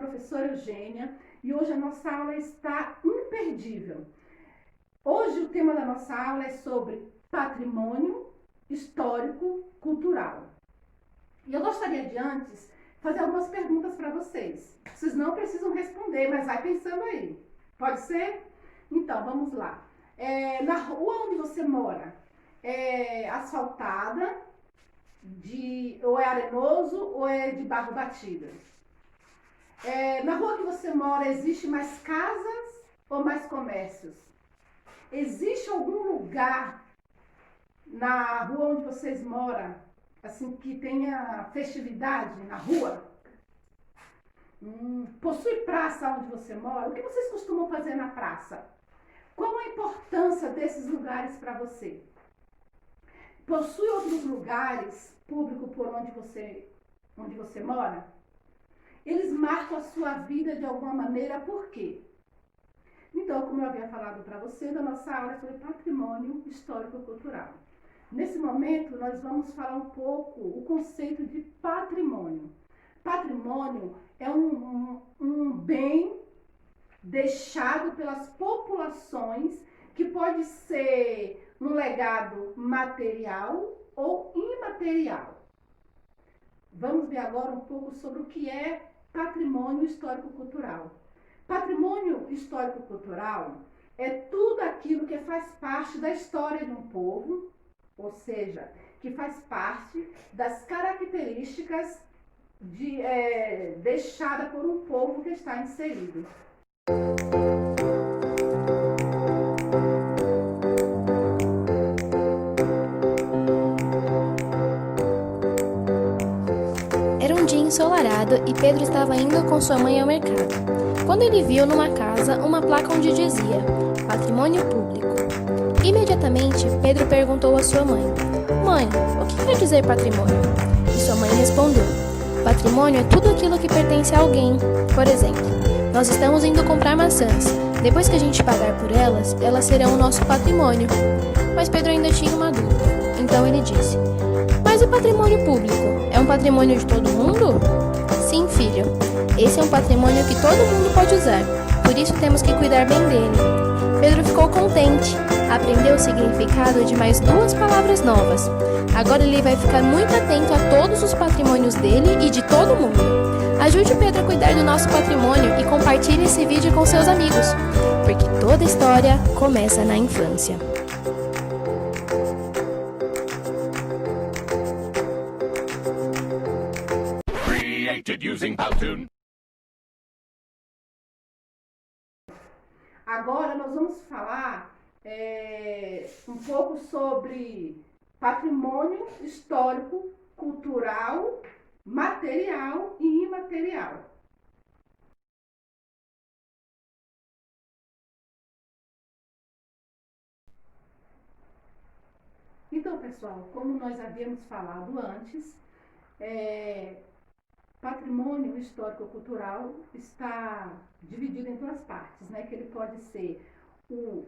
professora Eugênia e hoje a nossa aula está imperdível. Hoje o tema da nossa aula é sobre patrimônio histórico cultural. E eu gostaria de antes fazer algumas perguntas para vocês. Vocês não precisam responder, mas vai pensando aí. Pode ser? Então, vamos lá. Na rua onde você mora, é asfaltada, ou é arenoso ou é de barro batida? Na rua que você mora, existe mais casas ou mais comércios? Existe algum lugar na rua onde vocês moram, assim, que tenha festividade na rua? Possui praça onde você mora? O que vocês costumam fazer na praça? Qual a importância desses lugares para você? Possui outros lugares públicos por onde você mora? Eles marcam a sua vida de alguma maneira, por quê? Então, como eu havia falado para você, da nossa aula é sobre patrimônio histórico-cultural. Nesse momento, nós vamos falar um pouco o conceito de patrimônio. Patrimônio é um bem deixado pelas populações que pode ser um legado material ou imaterial. Vamos ver agora um pouco sobre o que é patrimônio histórico-cultural. Patrimônio histórico-cultural é tudo aquilo que faz parte da história de um povo, ou seja, que faz parte das características deixada por um povo que está inserido. Era um dia ensolarado e Pedro estava indo com sua mãe ao mercado, quando ele viu numa casa uma placa onde dizia Patrimônio Público. Imediatamente, Pedro perguntou à sua mãe: Mãe, o que quer dizer patrimônio? E sua mãe respondeu: Patrimônio é tudo aquilo que pertence a alguém. Por exemplo, nós estamos indo comprar maçãs. Depois que a gente pagar por elas, elas serão o nosso patrimônio. Mas Pedro ainda tinha uma dúvida. Então ele disse: Mas o patrimônio público é um patrimônio de todo mundo? Sim, filho. Esse é um patrimônio que todo mundo pode usar. Por isso temos que cuidar bem dele. Pedro ficou contente. Aprendeu o significado de mais 2 palavras novas. Agora ele vai ficar muito atento a todos os patrimônios dele e de todo mundo. Ajude Pedro a cuidar do nosso patrimônio e compartilhe esse vídeo com seus amigos, porque toda história começa na infância. Agora nós vamos falar um pouco sobre patrimônio histórico, cultural, material e imaterial. Então, pessoal, como nós havíamos falado antes, patrimônio histórico-cultural está dividido em 2 partes, né? Que ele pode ser o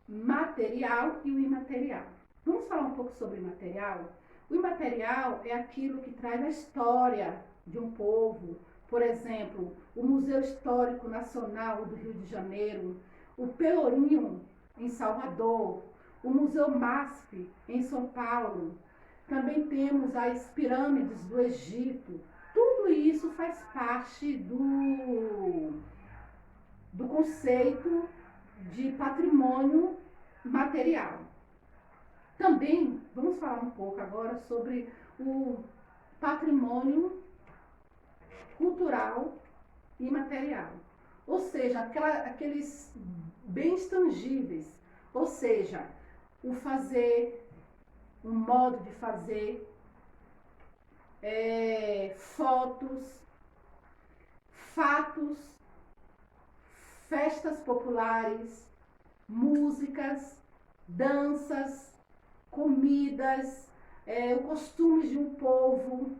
material e o imaterial. Vamos falar um pouco sobre o imaterial? O imaterial é aquilo que traz a história de um povo. Por exemplo, o Museu Histórico Nacional do Rio de Janeiro, o Pelourinho em Salvador, o Museu MASP em São Paulo. Também temos as pirâmides do Egito. Tudo isso faz parte do conceito de patrimônio material. Também vamos falar um pouco agora sobre o patrimônio cultural e material. Ou seja, aqueles bens tangíveis. Ou seja, o fazer, o modo de fazer, fotos, fatos, festas populares, músicas, danças, comidas, costumes de um povo.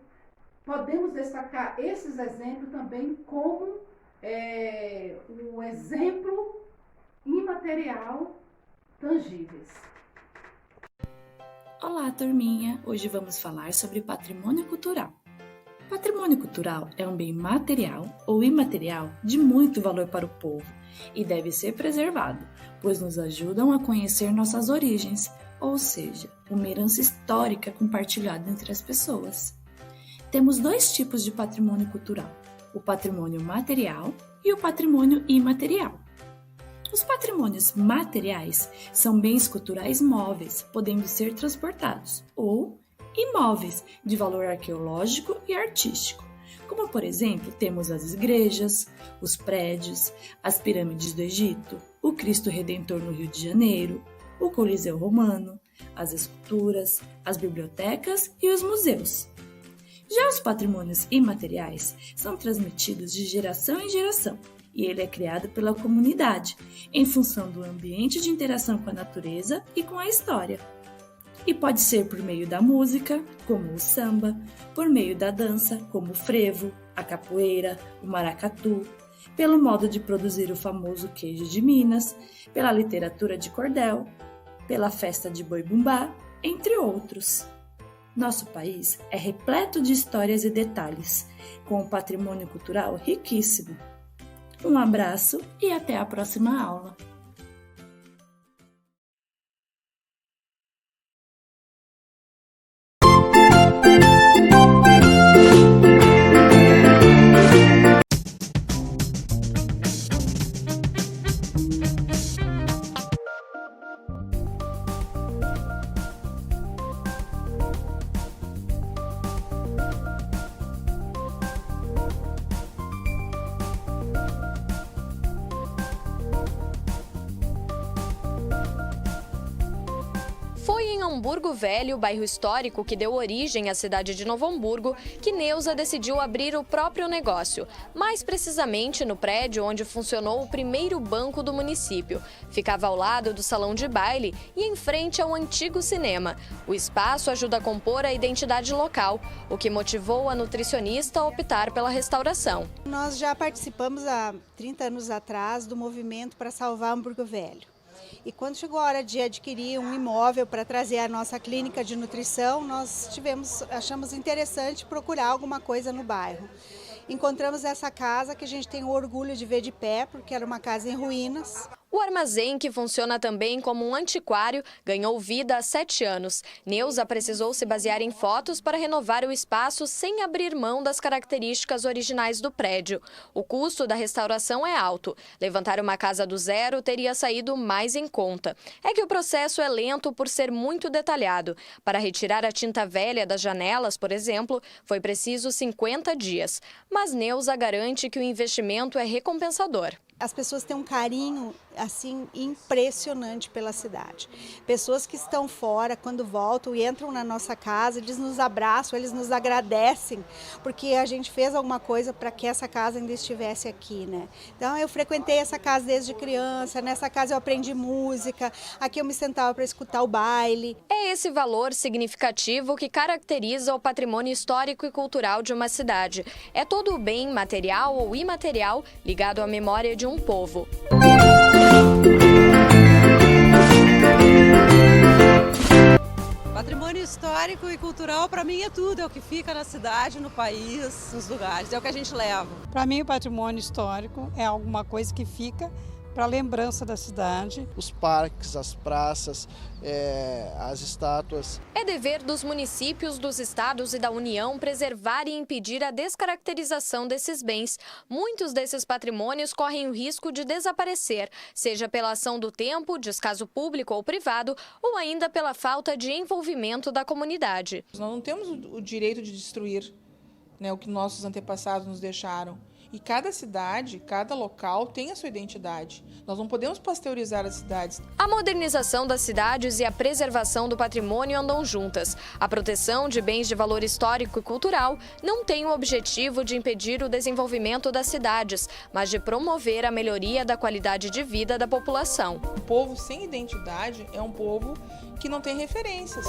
Podemos destacar esses exemplos também como o exemplo imaterial tangíveis. Olá, turminha! Hoje vamos falar sobre patrimônio cultural. Patrimônio cultural é um bem material ou imaterial de muito valor para o povo e deve ser preservado, pois nos ajudam a conhecer nossas origens, ou seja, uma herança histórica compartilhada entre as pessoas. Temos dois tipos de patrimônio cultural, o patrimônio material e o patrimônio imaterial. Os patrimônios materiais são bens culturais móveis, podendo ser transportados, ou imóveis, de valor arqueológico e artístico, como, por exemplo, temos as igrejas, os prédios, as pirâmides do Egito, o Cristo Redentor no Rio de Janeiro, o Coliseu Romano, as esculturas, as bibliotecas e os museus. Já os patrimônios imateriais são transmitidos de geração em geração, e ele é criado pela comunidade, em função do ambiente de interação com a natureza e com a história. E pode ser por meio da música, como o samba, por meio da dança, como o frevo, a capoeira, o maracatu, pelo modo de produzir o famoso queijo de Minas, pela literatura de cordel, pela festa de boi-bumbá, entre outros. Nosso país é repleto de histórias e detalhes, com um patrimônio cultural riquíssimo. Um abraço e até a próxima aula! Foi em Hamburgo Velho, bairro histórico que deu origem à cidade de Novo Hamburgo, que Neuza decidiu abrir o próprio negócio, mais precisamente no prédio onde funcionou o primeiro banco do município. Ficava ao lado do salão de baile e em frente ao antigo cinema. O espaço ajuda a compor a identidade local, o que motivou a nutricionista a optar pela restauração. Nós já participamos há 30 anos atrás do movimento para salvar Hamburgo Velho. E quando chegou a hora de adquirir um imóvel para trazer a nossa clínica de nutrição, nós achamos interessante procurar alguma coisa no bairro. Encontramos essa casa que a gente tem o orgulho de ver de pé, porque era uma casa em ruínas. O armazém, que funciona também como um antiquário, ganhou vida há 7 anos. Neuza precisou se basear em fotos para renovar o espaço sem abrir mão das características originais do prédio. O custo da restauração é alto. Levantar uma casa do zero teria saído mais em conta. É que o processo é lento por ser muito detalhado. Para retirar a tinta velha das janelas, por exemplo, foi preciso 50 dias. Mas Neuza garante que o investimento é recompensador. As pessoas têm um carinho assim impressionante pela cidade. Pessoas que estão fora, quando voltam e entram na nossa casa, eles nos abraçam, eles nos agradecem, porque a gente fez alguma coisa para que essa casa ainda estivesse aqui, né? Então eu frequentei essa casa desde criança, nessa casa eu aprendi música, aqui eu me sentava para escutar o baile. É esse valor significativo que caracteriza o patrimônio histórico e cultural de uma cidade. É todo o bem material ou imaterial ligado à memória de um povo. Patrimônio histórico e cultural, para mim, é tudo. É o que fica na cidade, no país, nos lugares. É o que a gente leva. Para mim, o patrimônio histórico é alguma coisa que fica para lembrança da cidade. Os parques, as praças, as estátuas. É dever dos municípios, dos estados e da União preservar e impedir a descaracterização desses bens. Muitos desses patrimônios correm o risco de desaparecer, seja pela ação do tempo, descaso público ou privado, ou ainda pela falta de envolvimento da comunidade. Nós não temos o direito de destruir, né, o que nossos antepassados nos deixaram. E cada cidade, cada local tem a sua identidade. Nós não podemos pasteurizar as cidades. A modernização das cidades e a preservação do patrimônio andam juntas. A proteção de bens de valor histórico e cultural não tem o objetivo de impedir o desenvolvimento das cidades, mas de promover a melhoria da qualidade de vida da população. Um povo sem identidade é um povo que não tem referências.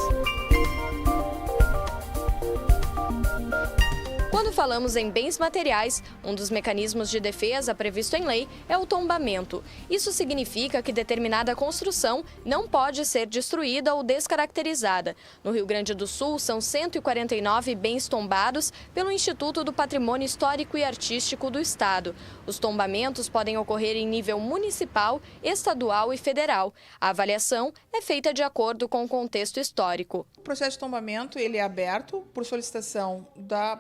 Quando falamos em bens materiais, um dos mecanismos de defesa previsto em lei é o tombamento. Isso significa que determinada construção não pode ser destruída ou descaracterizada. No Rio Grande do Sul, são 149 bens tombados pelo Instituto do Patrimônio Histórico e Artístico do Estado. Os tombamentos podem ocorrer em nível municipal, estadual e federal. A avaliação é feita de acordo com o contexto histórico. O processo de tombamento ele é aberto por solicitação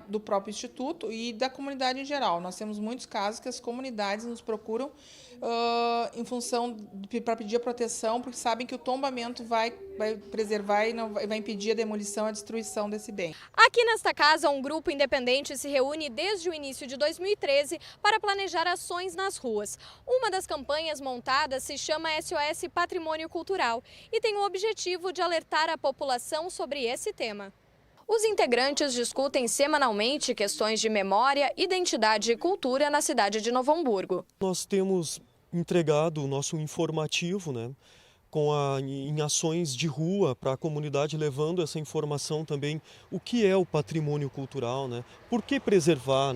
do próprio Instituto e da comunidade em geral. Nós temos muitos casos que as comunidades nos procuram em função para pedir a proteção, porque sabem que o tombamento vai preservar e não vai impedir a demolição e a destruição desse bem. Aqui nesta casa, um grupo independente se reúne desde o início de 2013 para planejar ações nas ruas. Uma das campanhas montadas se chama SOS Patrimônio Cultural e tem o objetivo de alertar a população sobre esse tema. Os integrantes discutem semanalmente questões de memória, identidade e cultura na cidade de Novo Hamburgo. Nós temos entregado o nosso informativo, em ações de rua para a comunidade, levando essa informação também, o que é o patrimônio cultural, por que preservar,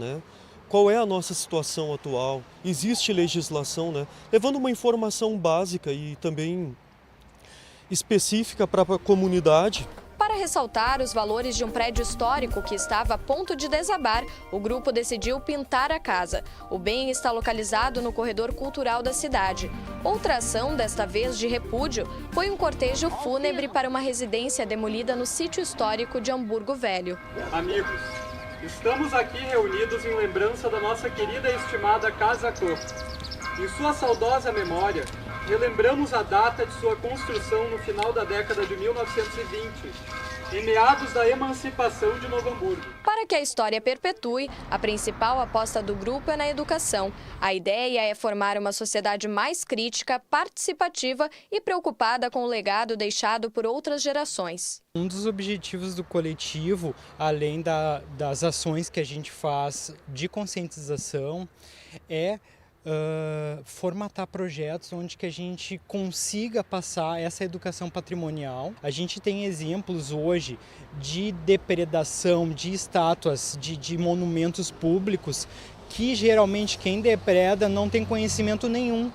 qual é a nossa situação atual, existe legislação, levando uma informação básica e também específica para a comunidade. Para ressaltar os valores de um prédio histórico que estava a ponto de desabar, o grupo decidiu pintar a casa. O bem está localizado no corredor cultural da cidade. Outra ação, desta vez de repúdio, foi um cortejo fúnebre para uma residência demolida no sítio histórico de Hamburgo Velho. Amigos, estamos aqui reunidos em lembrança da nossa querida e estimada Casa Clã. Em sua saudosa memória, relembramos a data de sua construção no final da década de 1920, em meados da emancipação de Novo Hamburgo. Para que a história perpetue, a principal aposta do grupo é na educação. A ideia é formar uma sociedade mais crítica, participativa e preocupada com o legado deixado por outras gerações. Um dos objetivos do coletivo, além das ações que a gente faz de conscientização, é formatar projetos onde que a gente consiga passar essa educação patrimonial. A gente tem exemplos hoje de depredação de estátuas, de monumentos públicos, que geralmente quem depreda não tem conhecimento nenhum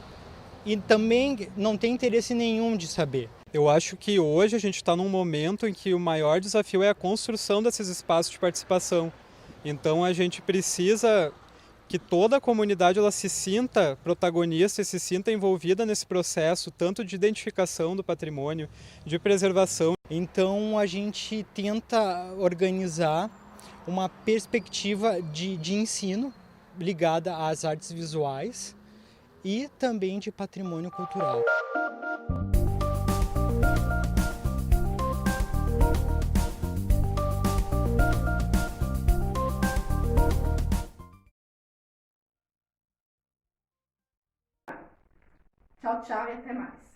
e também não tem interesse nenhum de saber. Eu acho que hoje a gente está num momento em que o maior desafio é a construção desses espaços de participação. Então a gente precisa que toda a comunidade ela se sinta protagonista e se sinta envolvida nesse processo, tanto de identificação do patrimônio, de preservação. Então a gente tenta organizar uma perspectiva de ensino ligada às artes visuais e também de patrimônio cultural. Tchau, tchau e até mais.